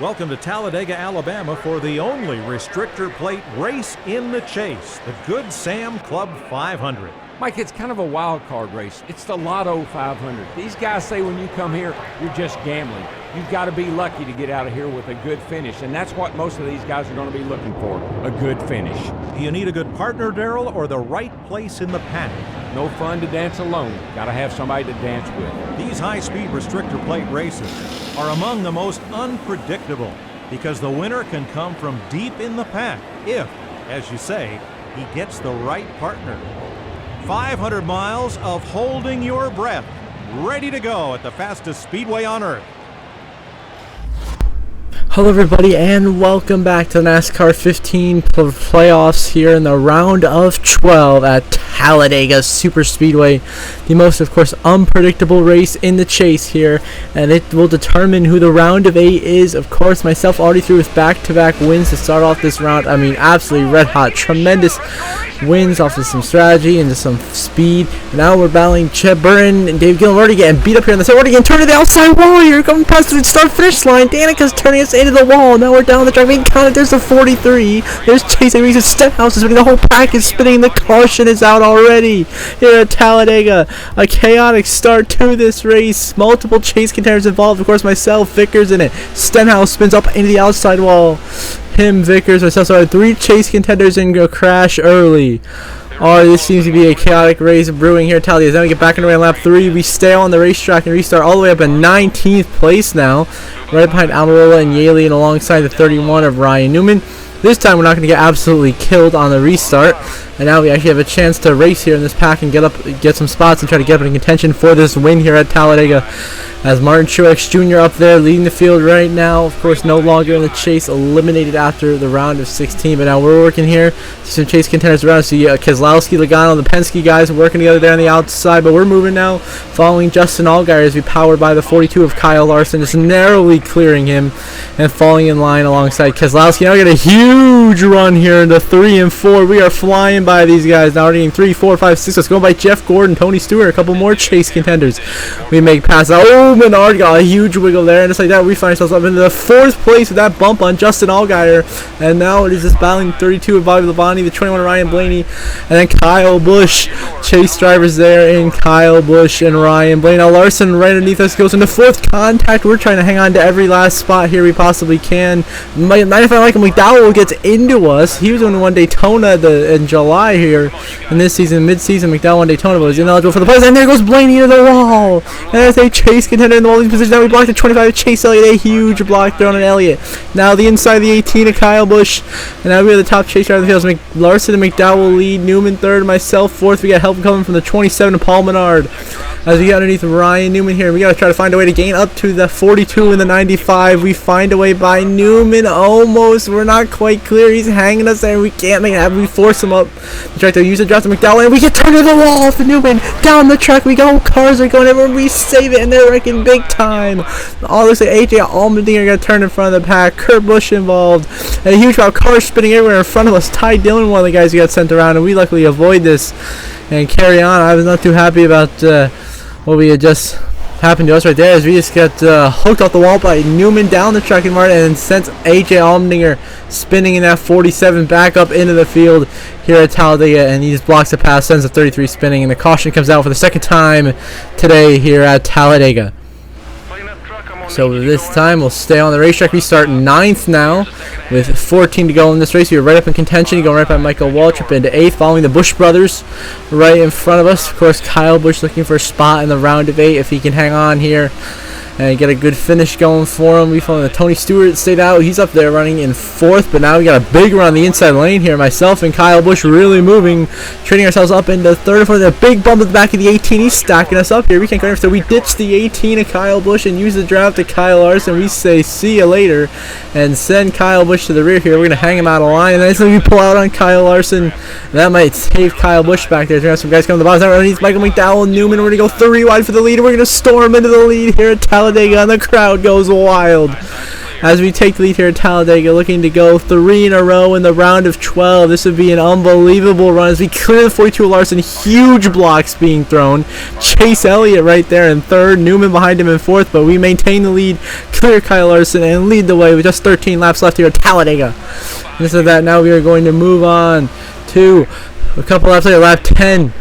Welcome to Talladega, Alabama for the only restrictor plate race in the chase, the Good Sam Club 500. Mike, it's kind of a wild card race. It's the Lotto 500. These guys say when you come here, you're just gambling. You've got to be lucky to get out of here with a good finish, and that's what most of these guys are going to be looking for, a good finish. Do you need a good partner, Darrell, or the right place in the pack? No fun to dance alone. Got to have somebody to dance with. These high-speed restrictor plate races are among the most unpredictable because the winner can come from deep in the pack if, as you say, he gets the right partner. 500 miles of holding your breath, ready to go at the fastest speedway on earth. Hello everybody and welcome back to the NASCAR 15 playoffs here in the round of 12 at Talladega Super Speedway. The most, of course, unpredictable race in the chase here, and it will determine who the round of 8 is. Of course, myself already through with back-to-back wins to start off this round. I mean, absolutely red hot, tremendous wins off of some strategy and just some speed. And now we're battling Chet Burton and Dave Gillen. We're already getting beat up here on the side. We're already getting turned to the outside wall here, coming past the start-finish line. Danica's turning us into the wall. Now we're down the track. Being counted. There's the 43. There's Chase and Reese's Stenhouse is spinning. The whole pack is spinning. The caution is out already here at Talladega. A chaotic start to this race. Multiple chase contenders involved. Of course, myself, Vickers in it. Stenhouse spins up into the outside wall. Him, Vickers, myself. So 3 chase contenders in a crash early. Oh, this seems to be a chaotic race brewing here at Talladega. Then we get back into lap 3. We stay on the racetrack and restart all the way up in 19th place now, right behind Almirola and Yaley and alongside the 31 of Ryan Newman. This time we're not going to get absolutely killed on the restart, and now we actually have a chance to race here in this pack and get some spots and try to get up in contention for this win here at Talladega. As Martin Truex Jr. up there leading the field right now, of course no longer in the chase, eliminated after the round of 16, but now we're working here. See some chase contenders around. See Keselowski, Logano, the Penske guys working together there on the outside, but we're moving now, following Justin Allgaier as we powered by the 42 of Kyle Larson, just narrowly clearing him and falling in line alongside Keselowski. Now we get a huge run here into 3 and 4. We are flying by these guys now. We're getting 3, 4, 5, 6. Let's go by Jeff Gordon, Tony Stewart, a couple more chase contenders. We make passes. Oh, Menard got a huge wiggle there, and just like that, we find ourselves up into the 4th place with that bump on Justin Allgaier. And now it is just battling 32 of Bobby Labonte, the 21 of Ryan Blaney, and then Kyle Busch. Chase drivers there in Kyle Busch and Ryan Blaney. Now Larson right underneath us goes into 4th contact. We're trying to hang on to every last spot here we possibly can. Might if I like him, McDowell gets into us. He was on Daytona in July here in this season, mid-season. McDowell won Daytona, but was ineligible for the playoffs. And there goes Blaney into the wall. And there's a chase contender in the holding position. Now we blocked the 25 of Chase Elliott. A huge block thrown on Elliott. Now the inside of the 18 of Kyle Busch. And now we have the top chase driver of the field. Larson and McDowell lead. Newman 3rd. Myself 4th. We got help coming from the 27 of Paul Menard. As we get underneath Ryan Newman here, we got to try to find a way to gain up to the 42 and the 95. We find a way by Newman. Almost. We're not quite clear. He's hanging us there. We can't make it happen. We force him up. We try to use the draft to McDowell, and we get turned to the wall off the Newman. Down the track we go. Cars are going everywhere. We save it, and they're wrecking big time. All looks like AJ Allmendinger got turned in front of the pack. Kurt Busch involved. And a huge crowd. Cars spinning everywhere in front of us. Ty Dillon, one of the guys who got sent around, and we luckily avoid this and carry on. I was not too happy about what we had just happened to us right there, as we just got hooked off the wall by Newman down the track and Martin, and sent AJ Allmendinger spinning in that 47 back up into the field here at Talladega, and he just blocks the pass, sends the 33 spinning, and the caution comes out for the 2nd time today here at Talladega. So this time we'll stay on the racetrack. We start 9th now with 14 to go in this race. We're right up in contention, going right by Michael Waltrip into 8th, following the Busch brothers right in front of us. Of course, Kyle Busch looking for a spot in the round of 8 if he can hang on here and get a good finish going for him. We follow the Tony Stewart stayed out. He's up there running in 4th, but now we got a big run on the inside lane here. Myself and Kyle Busch really moving, trading ourselves up into 3rd and 4th. A big bump at the back of the 18. He's stacking us up here. We can't go anywhere, so we ditch the 18 of Kyle Busch and use the draft to Kyle Larson. We say see you later and send Kyle Busch to the rear here. We're going to hang him out of line, and then we pull out on Kyle Larson. That might save Kyle Busch back there. There's going to have some guys coming to the bottom. Underneath Michael McDowell and Newman. We're going to go 3 wide for the lead. We're going to storm into the lead here at Talladega, and the crowd goes wild. as we take the lead here at Talladega, looking to go 3 in a row in the round of 12. This would be an unbelievable run as we clear the 42 Larson. Huge blocks being thrown. Chase Elliott right there in third, Newman behind him in fourth, but we maintain the lead, clear Kyle Larson, and lead the way with just 13 laps left here at Talladega. Instead of that, now we are going to move on to a couple laps later, lap 10.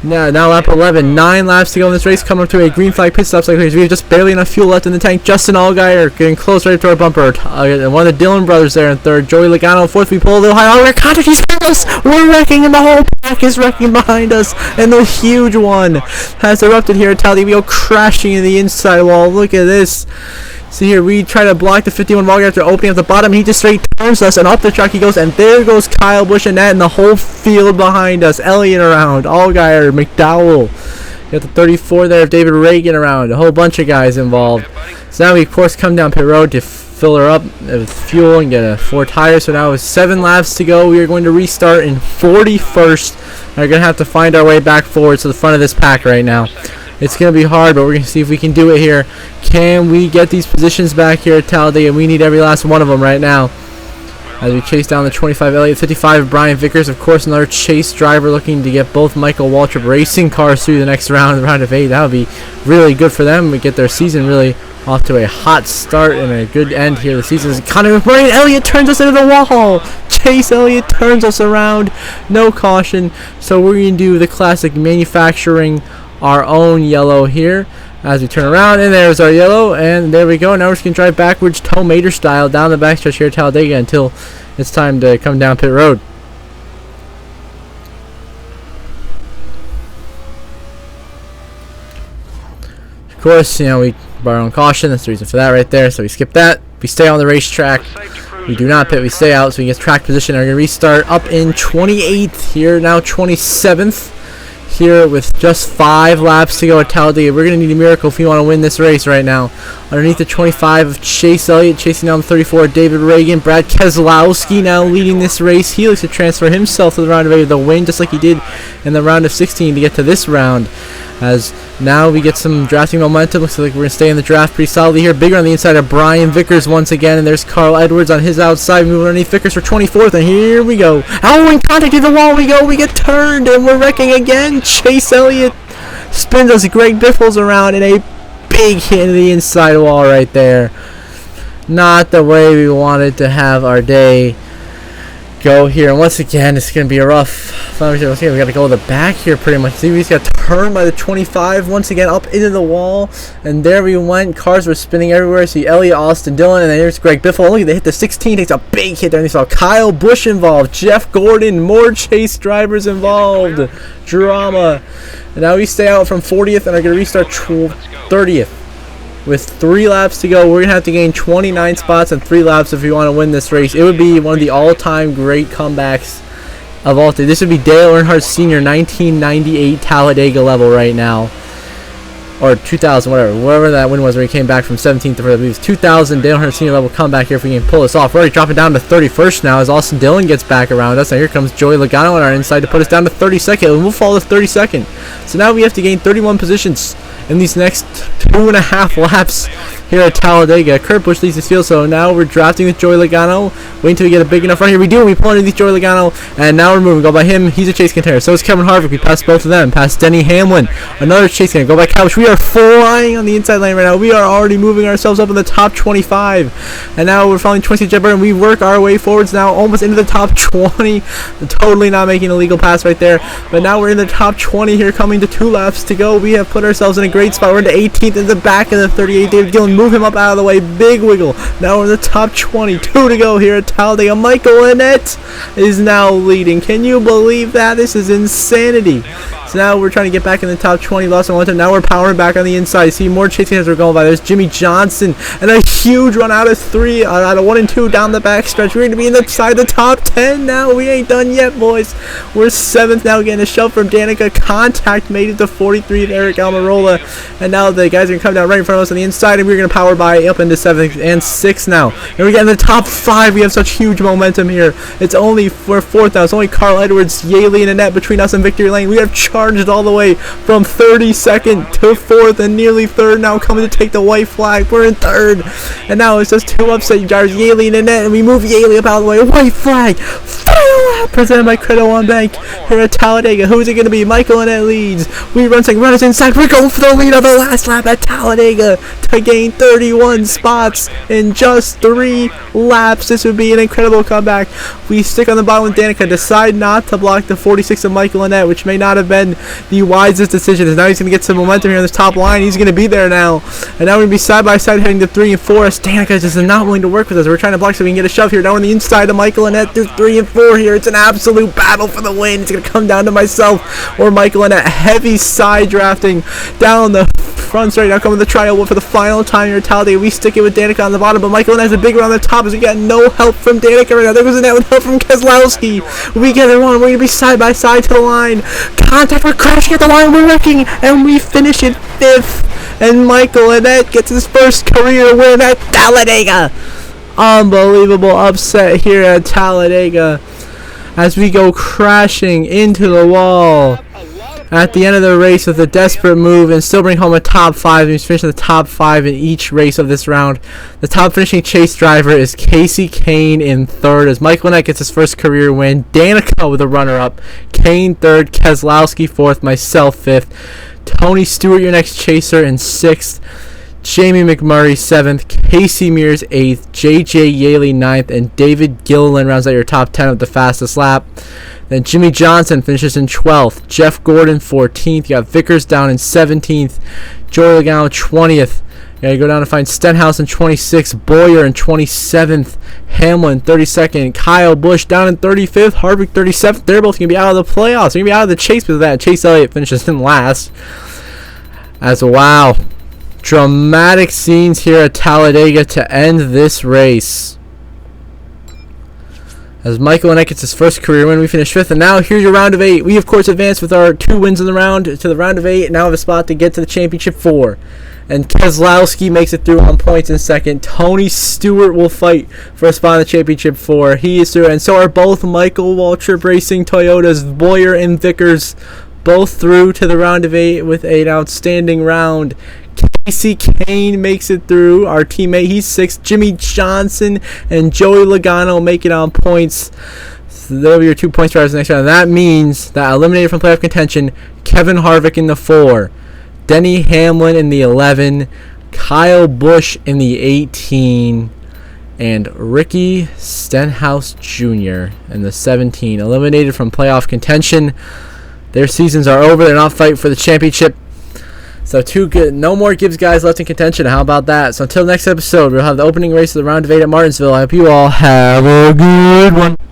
Now lap 11. 9 laps to go in this race. Coming up to a green flag pit stop. So we have just barely enough fuel left in the tank. Justin Allgaier getting close right to our bumper. One of the Dillon brothers there in third. Joey Logano in fourth. We pull a little high. Oh, we're contact. He's behind us. We're wrecking, and the whole pack is wrecking behind us. And the huge one has erupted here at Talladega. We go crashing in the inside wall. Look at this. See here, we try to block the 51 wall after opening up the bottom. He just straight turns us, and up the track he goes, and there goes Kyle Busch and Nat, and the whole field behind us. Elliott around, Allgaier, McDowell. You got the 34 there of David Reagan around, a whole bunch of guys involved. So now we, of course, come down pit road to fill her up with fuel and get 4 tires. So now with 7 laps to go, we are going to restart in 41st. We're going to have to find our way back forward to the front of this pack right now. It's going to be hard, but we're going to see if we can do it here. Can we get these positions back here at Talladega? We need every last one of them right now. As we chase down the 25 Elliott, 55 Brian Vickers. Of course, another chase driver looking to get both Michael Waltrip racing cars through the next round, the round of 8. That would be really good for them. We get their season really off to a hot start and a good end here. The season is Connor McMurray. Elliott turns us into the wall. Chase Elliott turns us around. No caution. So we're going to do the classic manufacturing our own yellow here as we turn around, and there's our yellow, and there we go. Now we're just going to drive backwards Tow Mater style down the backstretch here at Talladega until it's time to come down pit road. Of course, you know, we borrow on caution. That's the reason for that right there, so we skip that. We stay on the racetrack. We do not pit, we stay out, so we get track position. We're going to restart up in 28th here, now 27th. Here with just 5 laps to go at Talladega. We're going to need a miracle if we want to win this race right now. Underneath the 25 of Chase Elliott, chasing down the 34 of David Reagan. Brad Keselowski now leading this race. He looks to transfer himself to the round of 8 with a win, just like he did in the round of 16 to get to this round. As now we get some drafting momentum. Looks like we're going to stay in the draft pretty solidly here. Bigger on the inside of Brian Vickers once again. And there's Carl Edwards on his outside. Moving underneath Vickers for 24th. And here we go. Oh, in contact with the wall we go. We get turned and we're wrecking again. Chase Elliott spins us Greg Biffles around in a big hit into the inside wall right there. Not the way we wanted to have our day go here. And once again, it's going to be a rough. We got to go to the back here pretty much. See, we just got turned by the 25 once again up into the wall. And there we went. Cars were spinning everywhere. See Elliott, Austin Dillon, and then there's Greg Biffle. Look, they hit the 16. Takes a big hit there. And they saw Kyle Busch involved. Jeff Gordon. More chase drivers involved. Drama. And now we stay out from 40th and are going to restart 30th. With 3 laps to go, we're going to have to gain 29 spots and 3 laps if we want to win this race. It would be one of the all-time great comebacks of all time. This would be Dale Earnhardt Sr. 1998 Talladega level right now. Or 2000, whatever that win was where he came back from 17th to 4th. 2000 Dale Earnhardt Sr. level comeback here if we can pull this off. We're already dropping down to 31st now as Austin Dillon gets back around us. Now here comes Joey Logano on our inside to put us down to 32nd. And we'll fall to 32nd. So now we have to gain 31 positions in these next 2.5 laps here at Talladega. Kurt Busch leads this field, so now we're drafting with Joey Logano. Wait until we get a big enough run here. We do. We pull underneath Joey Logano, and now we're moving. Go by him. He's a chase contender. So is Kevin Harvick. We passed both of them. Past Denny Hamlin. Another chase contender. Go by Couch. We are flying on the inside lane right now. We are already moving ourselves up in the top 25. And now we're following 26 Jet Burton. We work our way forwards now, almost into the top 20. Totally not making a legal pass right there. But now we're in the top 20 here, coming to 2 laps to go. We have put ourselves in a great spot. We're into 18th in the back of the 38. David Gillen, move him up out of the way. Big wiggle. Now we're in the top 22 to go here at Talladega. Michael Annett is now leading. Can you believe that? This is insanity. So now we're trying to get back in the top 20. Lost on one time. Now we're powering back on the inside. See more chasing as we're going by. There's Jimmy Johnson and a huge run out of 3, out of 1 and 2 down the back stretch. We're going to be inside the top 10 now. We ain't done yet, boys. We're 7th now, getting a shove from Danica. Contact made it to 43 of Eric Almirola. And now the guys are going to come down right in front of us on the inside, and we're going to power by up into 7th and 6th now. And we get in the top 5. We have such huge momentum here. It's only for 4th now. It's only Carl Edwards, Yaley, and Annette between us and victory lane. We have charged all the way from 32nd to 4th and nearly 3rd. Now coming to take the white flag. We're in 3rd. And now it's just 2 upset drivers, Yaley and Annette, and we move Yaley up out of the way. White flag. Final lap presented by Credo on Bank here at Talladega. Who is it going to be? Michael Annette leads. We run second. Runners inside. We're going for the lead of the last lap at Talladega to gain 31 spots in just 3 laps. This would be an incredible comeback. We stick on the bottom with Danica. Decide not to block the 46 of Michael Annette, which may not have been the wisest decision. Now he's going to get some momentum here on this top line. He's going to be there now. And now we're going to be side by side heading to 3 and 4. As Danica just is not willing to work with us. We're trying to block so we can get a shove here. Now we're on the inside of Michael Annette through 3 and 4 here. It's an absolute battle for the win. It's going to come down to myself or Michael Annette. Heavy side drafting down the front straight. Now coming the trial for the final time here at Talladega. We stick it with Danica on the bottom, but Michael Annette has a big one on the top as we got no help from Danica right now. There goes Annette with help from Keselowski. We get it on. We're going to be side by side to the line. Contact. We're crashing at the line. We're wrecking, and we finish in 5th. And Michael Annette gets his first career win at Talladega. Unbelievable upset here at Talladega as we go crashing into the wall at the end of the race with a desperate move and still bring home a top 5. He's finishing the top 5 in each race of this round. The top finishing chase driver is Casey Kane in 3rd as Michael Annette gets his first career win. Danica with a runner-up. Kane 3rd. Keselowski 4th. Myself 5th. Tony Stewart, your next chaser, in 6th. Jamie McMurray 7th. Casey Mears 8th. JJ Yaley 9th. And David Gilliland rounds out your top 10 with the fastest lap. Then Jimmy Johnson finishes in 12th. Jeff Gordon 14th. You got Vickers down in 17th. Joey Logano 20th. You go down to find Stenhouse in 26th. Boyer in 27th. Hamlin 32nd. Kyle Busch down in 35th. Harvick 37th. They're both going to be out of the playoffs. They're going to be out of the chase because of that. Chase Elliott finishes in last. As wow. Dramatic scenes here at Talladega to end this race. As Michael Annette gets his first career win, we finish 5th. And now here's your round of 8. We, of course, advance with our 2 wins in the round to the round of 8. And now have a spot to get to the championship 4. And Keselowski makes it through on points in 2nd. Tony Stewart will fight for a spot in the championship 4. He is through. And so are both Michael Waltrip Racing Toyotas, Boyer and Vickers, both through to the round of 8 with an outstanding round. Casey Kane makes it through. Our teammate, he's 6th. Jimmy Johnson and Joey Logano make it on points. So that'll be your 2 points drivers next round. That means that eliminated from playoff contention, Kevin Harvick in the 4, Denny Hamlin in the 11, Kyle Busch in the 18, and Ricky Stenhouse Jr. in the 17. Eliminated from playoff contention. Their seasons are over. They're not fighting for the championship. So no more Gibbs guys left in contention. How about that? So until next episode, we'll have the opening race of the round of 8 at Martinsville. I hope you all have a good one.